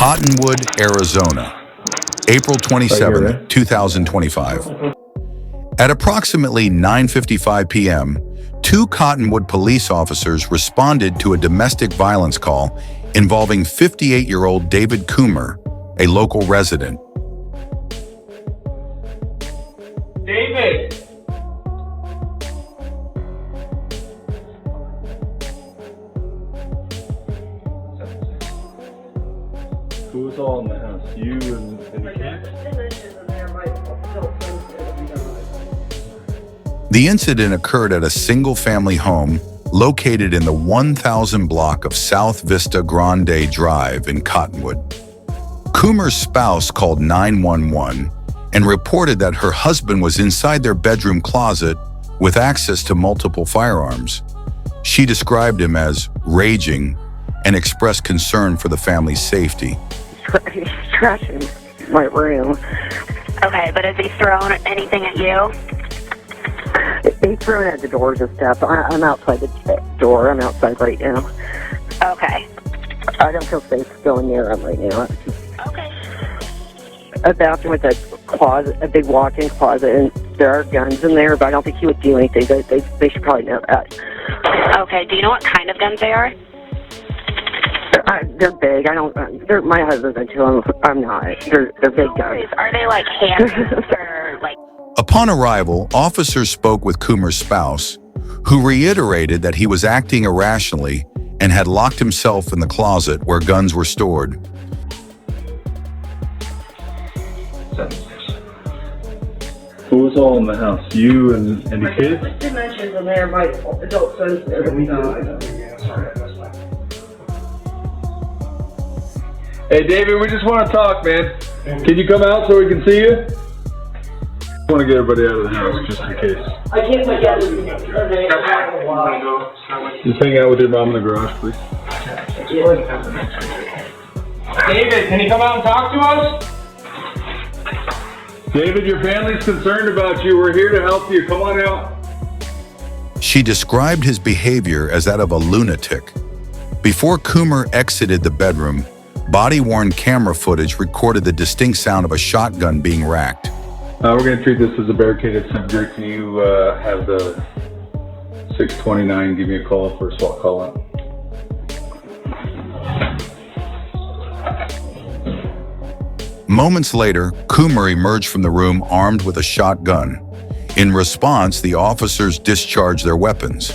Cottonwood, Arizona, April 27, 2025. At approximately 9:55 p.m., two Cottonwood police officers responded to a domestic violence call involving 58-year-old David Coomer, a local resident. David! Who's all in the house? You and the kids? The incident occurred at a single-family home located in the 1000 block of South Vista Grande Drive in Cottonwood. Coomer's spouse called 911 and reported that her husband was inside their bedroom closet with access to multiple firearms. She described him as raging and expressed concern for the family's safety. He's trashing my room. Okay, but has he thrown anything at you? He's thrown at the doors and stuff. I'm outside the door. I'm outside right now. Okay. I don't feel safe going near him right now. Okay. A bathroom with a closet, a big walk-in closet, and there are guns in there, but I don't think he would do anything. They should probably know that. Okay, do you know what kind of guns they are? They're big. My husband's into them. I'm not. They're big guns. Are they like handguns or like... Upon arrival, officers spoke with Coomer's spouse, who reiterated that he was acting irrationally and had locked himself in the closet where guns were stored. Who's all in the house? You and the kids? Dimensions in there. My adult son's there. Hey, David, we just want to talk, man. Can you come out so we can see you? I want to get everybody out of the house just in case. I can't my dad. Just hang out with your mom in the garage, please. David, can you come out and talk to us? David, your family's concerned about you. We're here to help you. Come on out. She described his behavior as that of a lunatic. Before Coomer exited the bedroom, body-worn camera footage recorded the distinct sound of a shotgun being racked. We're going to treat this as a barricaded subject. Can you have the 629 give me a call for a SWAT call out? Moments later, Coomer emerged from the room armed with a shotgun. In response, the officers discharged their weapons.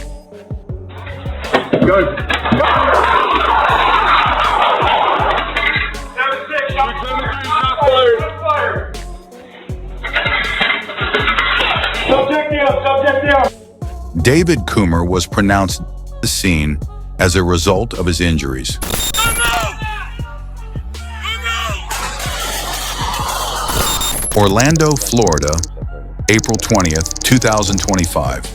Go. Subject down. David Coomer was pronounced at the scene as a result of his injuries. Orlando, Florida, April 20th, 2025.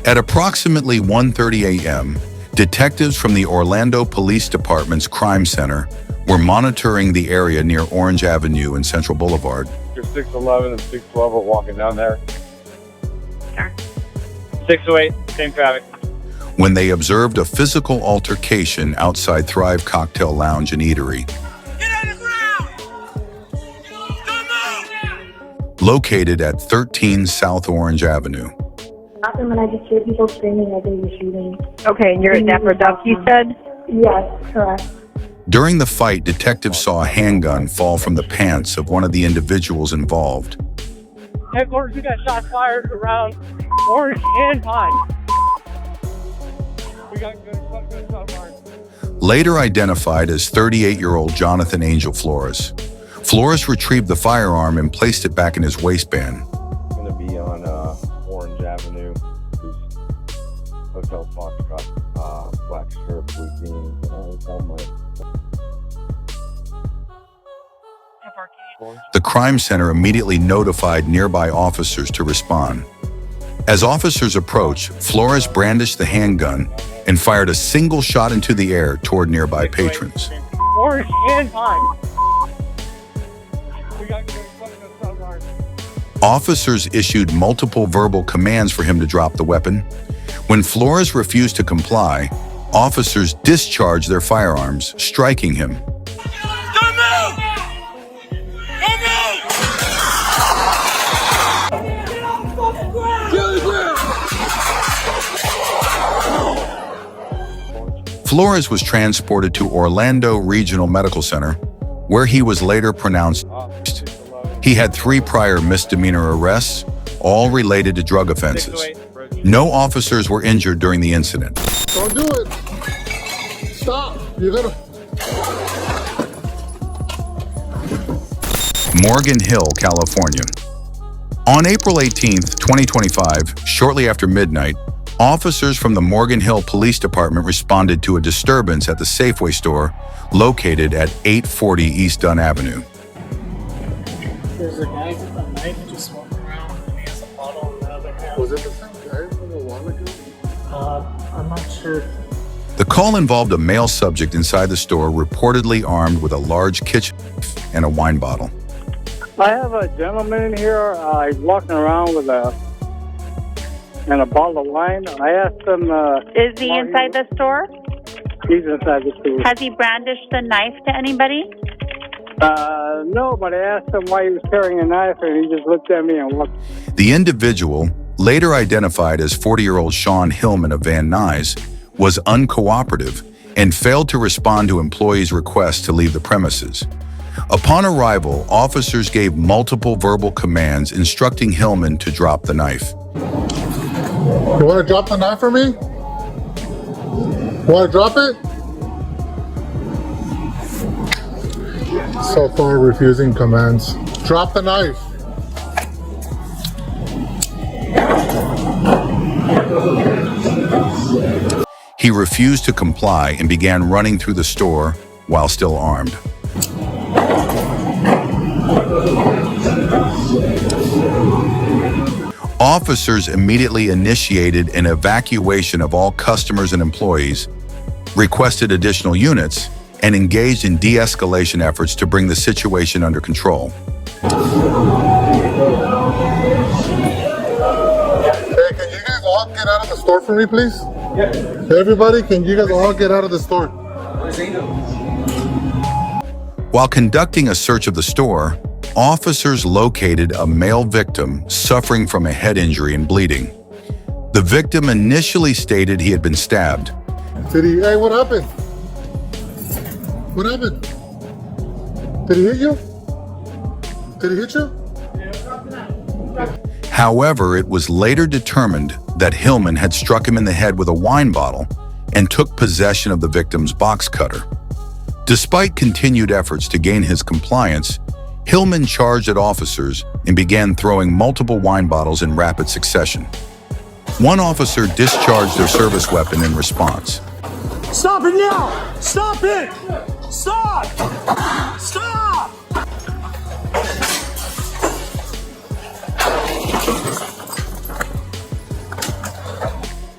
At approximately 1:30 a.m., detectives from the Orlando Police Department's Crime Center were monitoring the area near Orange Avenue and Central Boulevard. 611 and 612 are walking down there. Sure. 608, same traffic. When they observed a physical altercation outside Thrive Cocktail Lounge and Eatery, located at 13 South Orange Avenue. When I just hear people screaming, I think you're shooting. Okay, and you're at Dapper Duck, you said? Yes, correct. During the fight, detectives saw a handgun fall from the pants of one of the individuals involved. Headquarters, we got shots fired around Orange and Pine. We got good shots fired. Later identified as 38-year-old Jonathan Angel Flores. Flores retrieved the firearm and placed it back in his waistband. Going to be on Orange Avenue, Hotel Foxtrot, black shirt, blue jeans, The crime center immediately notified nearby officers to respond. As officers approached, Flores brandished the handgun and fired a single shot into the air toward nearby patrons. Orange and Pine. We got good shots fired. Officers issued multiple verbal commands for him to drop the weapon. When Flores refused to comply, officers discharged their firearms, striking him. Flores was transported to Orlando Regional Medical Center, where he was later pronounced deceased. He had 3 prior misdemeanor arrests, all related to drug offenses. No officers were injured during the incident. Don't do it. Stop. You're gonna... Morgan Hill, California. On April 18, 2025, shortly after midnight, officers from the Morgan Hill Police Department responded to a disturbance at the Safeway store located at 840 East Dunn Avenue. There's a guy with a knife just walking around and he has a bottle in the other hand. Was it the same guy from a while ago? I'm not sure. The call involved a male subject inside the store reportedly armed with a large kitchen knife and a wine bottle. I have a gentleman in here. He's walking around with a bottle of wine. I asked him... Is he inside the store? He's inside the store. Has he brandished the knife to anybody? No, but I asked him why he was carrying a knife, and he just looked at me and walked. The individual, later identified as 40-year-old Sean Hillman of Van Nuys, was uncooperative and failed to respond to employees' requests to leave the premises. Upon arrival, officers gave multiple verbal commands instructing Hillman to drop the knife. You want to drop the knife for me? Want to drop it? So far, refusing commands. Drop the knife. He refused to comply and began running through the store while still armed. Officers immediately initiated an evacuation of all customers and employees, requested additional units, and engaged in de-escalation efforts to bring the situation under control. Hey, can you guys all get out of the store for me, please? Yeah. Hey, everybody, can you guys all get out of the store? While conducting a search of the store, officers located a male victim suffering from a head injury and bleeding. The victim initially stated he had been stabbed. Hey, what happened? What happened? Did he hit you? Did he hit you? However, it was later determined that Hillman had struck him in the head with a wine bottle and took possession of the victim's box cutter. Despite continued efforts to gain his compliance, Hillman charged at officers and began throwing multiple wine bottles in rapid succession. One officer discharged their service weapon in response. Stop it now! Stop it! Stop! Stop!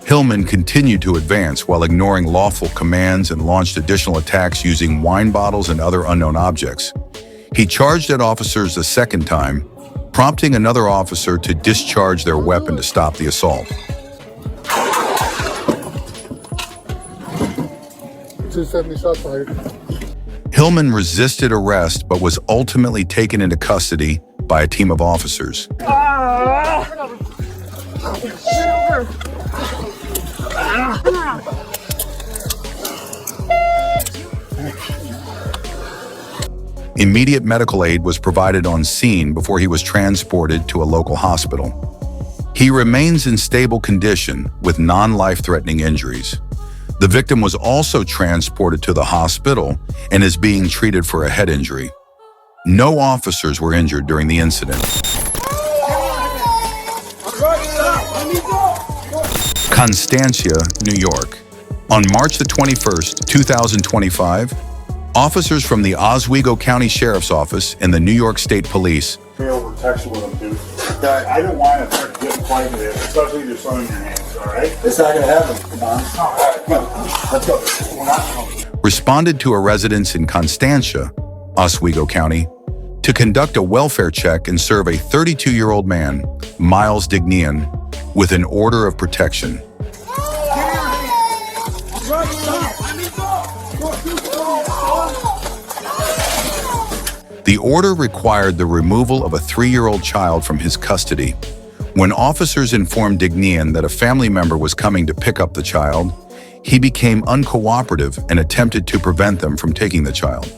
Hillman continued to advance while ignoring lawful commands and launched additional attacks using wine bottles and other unknown objects. He charged at officers a second time, prompting another officer to discharge their weapon to stop the assault. 270 shots fired. Hillman resisted arrest but was ultimately taken into custody by a team of officers. Immediate medical aid was provided on scene before he was transported to a local hospital. He remains in stable condition with non-life-threatening injuries. The victim was also transported to the hospital and is being treated for a head injury. No officers were injured during the incident. Constancia, New York. On March the 21st, 2025, officers from the Oswego County Sheriff's Office and the New York State Police over text with them, dude. I don't want to start getting quiet with it, especially with your son in your hands, all right? It's not going to happen. Come on. All right, come on. Let's go. We're not responded to a residence in Constancia, Oswego County, to conduct a welfare check and serve a 32-year-old man, Miles Dignian, with an order of protection. The order required the removal of a 3-year-old child from his custody. When officers informed Dignian that a family member was coming to pick up the child, He became uncooperative and attempted to prevent them from taking the child.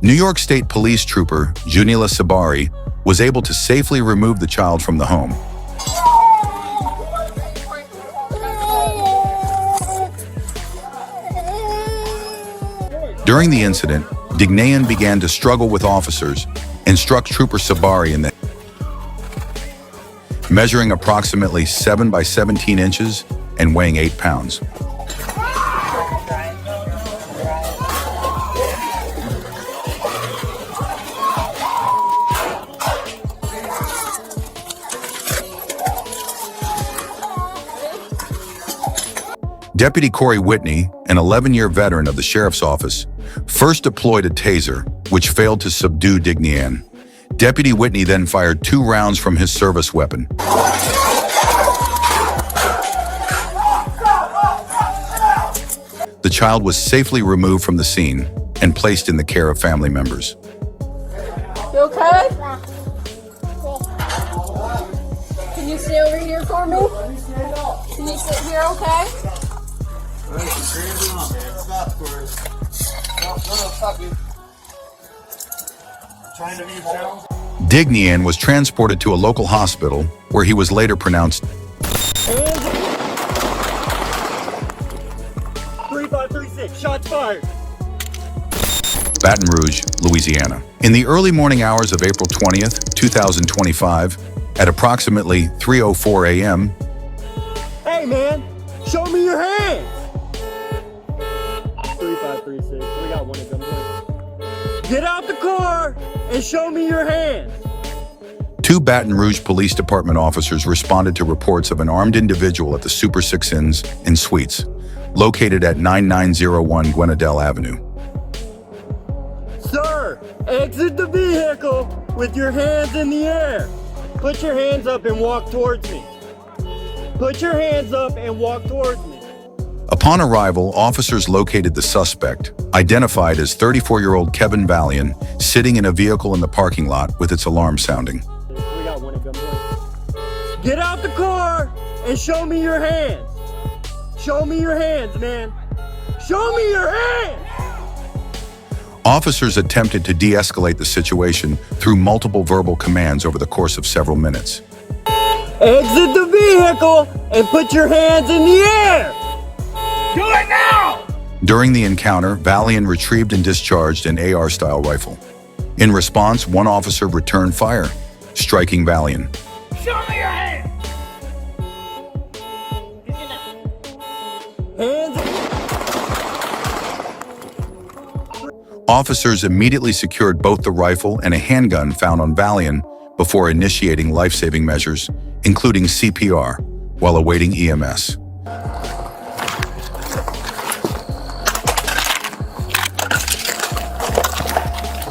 New York State Police Trooper Junila Sabari was able to safely remove the child from the home. During the incident, Dignayan began to struggle with officers and struck Trooper Sabari in the head, measuring approximately 7 by 17 inches and weighing 8 pounds. Deputy Corey Whitney, an 11-year veteran of the Sheriff's Office, first deployed a taser, which failed to subdue Dignayan. Deputy Whitney then fired 2 rounds from his service weapon. The child was safely removed from the scene and placed in the care of family members. You okay? Can you stay over here for me? Can you sit here, okay? Dignayan was transported to a local hospital where he was later pronounced 3536, shots fired. Baton Rouge, Louisiana. In the early morning hours of April 20th, 2025, at approximately 3:04 a.m., Hey man, show me your hands. 3536, we got one of them. Get out the car and show me your hands. 2 Baton Rouge Police Department officers responded to reports of an armed individual at the Super 6 Inns and Suites, located at 9901 Gwenadell Avenue. Sir, exit the vehicle with your hands in the air. Put your hands up and walk towards me. Put your hands up and walk towards me. Upon arrival, officers located the suspect, identified as 34-year-old Kevin Valian, sitting in a vehicle in the parking lot with its alarm sounding. We got one of them. Get out the car and show me your hands. Show me your hands, man. Show me your hands. Officers attempted to de-escalate the situation through multiple verbal commands over the course of several minutes. Exit the vehicle and put your hands in the air. Do it now! During the encounter, Valian retrieved and discharged an AR-style rifle. In response, one officer returned fire, striking Valian. Show me your hands! Hands! Officers immediately secured both the rifle and a handgun found on Valian before initiating life-saving measures, including CPR, while awaiting EMS.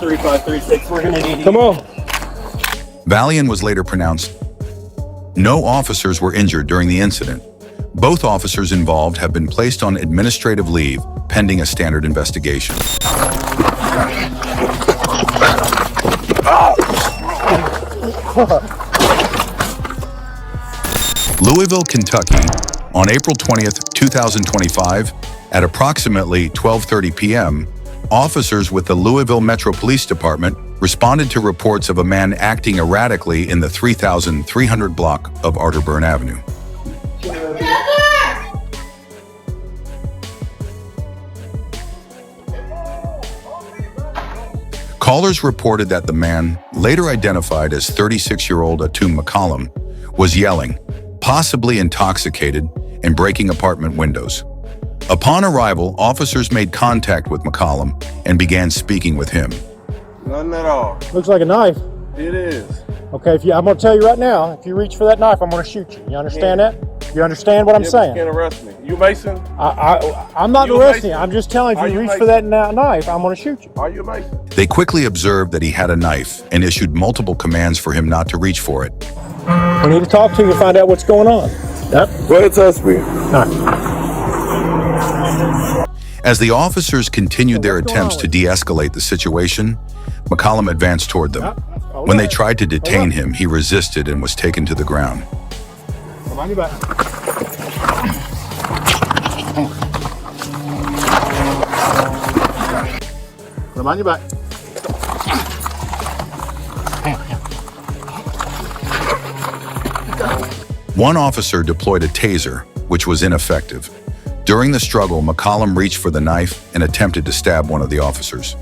We're gonna need you. Come on. Valian was later pronounced. No officers were injured during the incident. Both officers involved have been placed on administrative leave pending a standard investigation. Louisville, Kentucky, on April 20th, 2025, at approximately 12:30 p.m., officers with the Louisville Metro Police Department responded to reports of a man acting erratically in the 3300 block of Arterburn Avenue. Callers reported that the man, later identified as 36-year-old Atum McCollum, was yelling, possibly intoxicated, and breaking apartment windows. Upon arrival, officers made contact with McCollum and began speaking with him. None at all. Looks like a knife. It is. Okay, I'm going to tell you right now, if you reach for that knife, I'm going to shoot you. You understand that? You understand what I'm saying? You can't arrest me. You Mason? I'm not arresting you. I'm just telling you, if you reach for that knife, I'm going to shoot you. Are you Mason? They quickly observed that he had a knife and issued multiple commands for him not to reach for it. We need to talk to you and find out what's going on. Yep. Go ahead, touch me. All right. As the officers continued their attempts to de-escalate the situation, McCollum advanced toward them. When they tried to detain him, he resisted and was taken to the ground. Come on your back. Come on your back. One officer deployed a taser, which was ineffective. During the struggle, McCollum reached for the knife and attempted to stab one of the officers.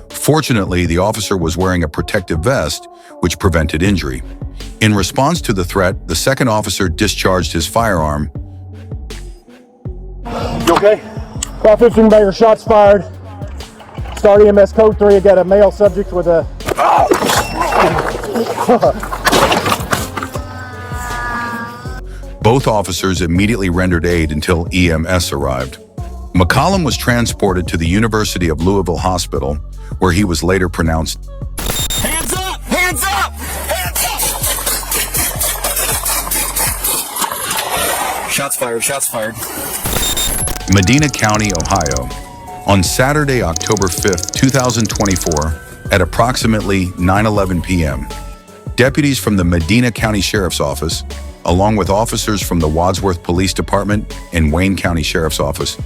Fortunately, the officer was wearing a protective vest, which prevented injury. In response to the threat, the second officer discharged his firearm. You okay? 515 Baker, shots fired. Start EMS code 3. I got a male subject with a... Both officers immediately rendered aid until EMS arrived. McCollum was transported to the University of Louisville Hospital, where he was later pronounced Hands up! Hands up! Hands up! Shots fired, shots fired. Medina County, Ohio. On Saturday, October 5th, 2024, at approximately 9:11 p.m., deputies from the Medina County Sheriff's Office, along with officers from the Wadsworth Police Department and Wayne County Sheriff's Office,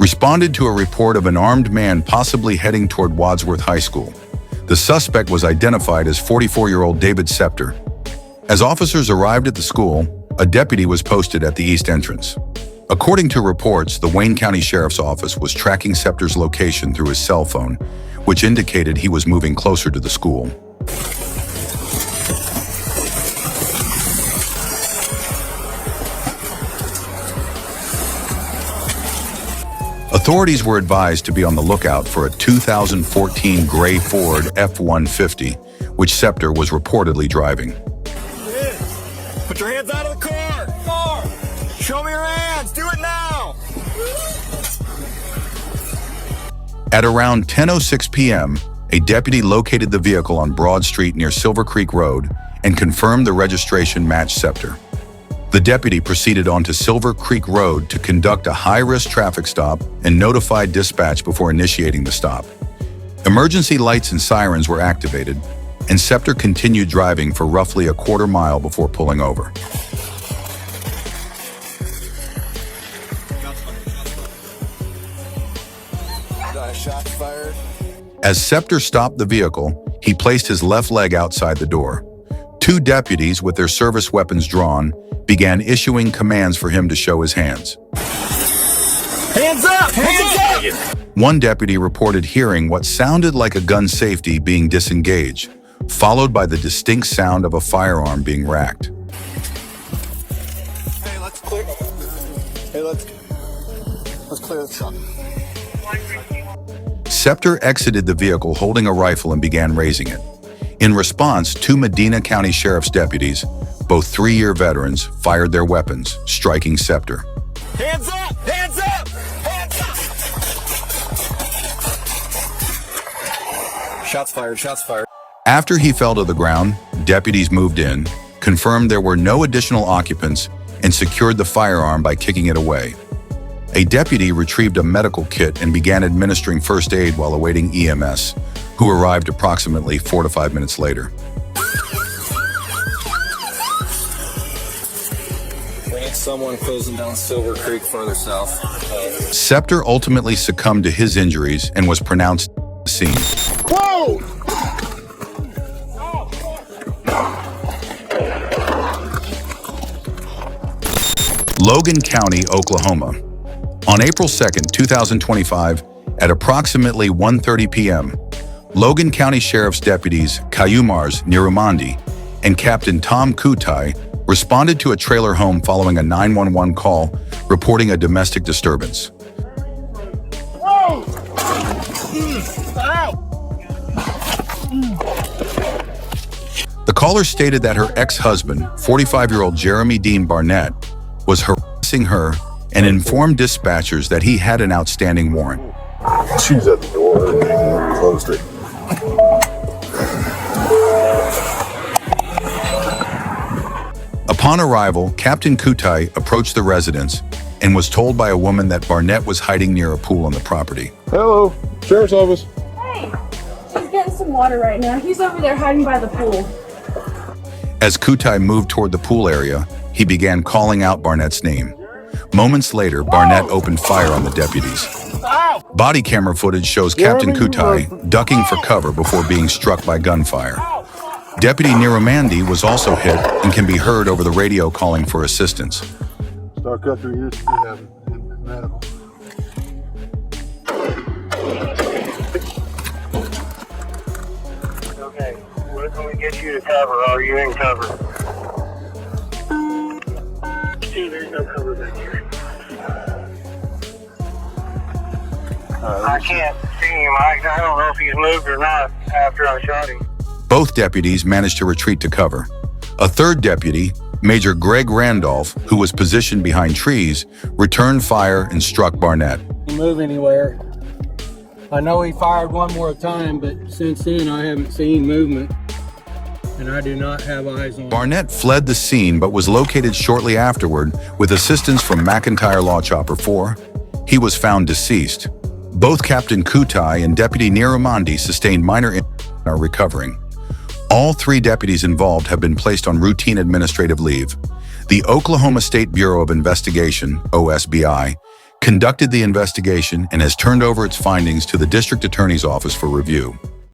responded to a report of an armed man possibly heading toward Wadsworth High School. The suspect was identified as 44-year-old David Septer. As officers arrived at the school, a deputy was posted at the east entrance. According to reports, the Wayne County Sheriff's Office was tracking Septer's location through his cell phone, which indicated he was moving closer to the school. Authorities were advised to be on the lookout for a 2014 gray Ford F-150, which Septer was reportedly driving. Put your hands out of the car! Show me your hands! Do it now! At around 10:06 p.m., a deputy located the vehicle on Broad Street near Silver Creek Road and confirmed the registration matched Septer. The deputy proceeded onto Silver Creek Road to conduct a high-risk traffic stop and notified dispatch before initiating the stop. Emergency lights and sirens were activated, and Septer continued driving for roughly a quarter mile before pulling over. Shots fired. As Septer stopped the vehicle, he placed his left leg outside the door. Two deputies with their service weapons drawn began issuing commands for him to show his hands. Hands up! Hands up! One deputy reported hearing what sounded like a gun safety being disengaged, followed by the distinct sound of a firearm being racked. Hey, let's clear. Hey, let's clear the truck. Septer exited the vehicle holding a rifle and began raising it. In response, two Medina County Sheriff's deputies, both 3-year veterans, fired their weapons, striking Septer. Hands up! Hands up! Hands up! Shots fired, shots fired. After he fell to the ground, deputies moved in, confirmed there were no additional occupants, and secured the firearm by kicking it away. A deputy retrieved a medical kit and began administering first aid while awaiting EMS, who arrived approximately 4 to 5 minutes later. We need someone closing down Silver Creek further south. Septer ultimately succumbed to his injuries and was pronounced deceased. Whoa! Logan County, Oklahoma. On April 2nd, 2025, at approximately 1:30 p.m., Logan County Sheriff's deputies Kayumars Nirumandi and Captain Tom Kutai responded to a trailer home following a 911 call reporting a domestic disturbance. The caller stated that her ex-husband, 45-year-old Jeremy Dean Barnett, was harassing her and informed dispatchers that he had an outstanding warrant. She was at the door and closed it. Upon arrival, Captain Kutai approached the residence and was told by a woman that Barnett was hiding near a pool on the property. Hello, Sheriff's Office. Hey, she's getting some water right now. He's over there hiding by the pool. As Kutai moved toward the pool area, he began calling out Barnett's name. Moments later, Barnett opened fire on the deputies. Body camera footage shows Captain Kutai ducking for cover before being struck by gunfire. Deputy Niramandi was also hit and can be heard over the radio calling for assistance. Star Guthrie used to have medical. Okay, when we get you to cover, are you in cover? See, there's no cover back here. I can't see him. I don't know if he's moved or not after I shot him. Both deputies managed to retreat to cover. A third deputy, Major Greg Randolph, who was positioned behind trees, returned fire and struck Barnett. Didn't move anywhere. I know he fired one more time, but since then I haven't seen movement, and I do not have eyes on him. Barnett fled the scene but was located shortly afterward with assistance from McIntyre Law Chopper 4. He was found deceased. Both Captain Kutai and Deputy Niramandi sustained minor injuries and are recovering. All 3 deputies involved have been placed on routine administrative leave. The Oklahoma State Bureau of Investigation, OSBI, conducted the investigation and has turned over its findings to the District Attorney's Office for review.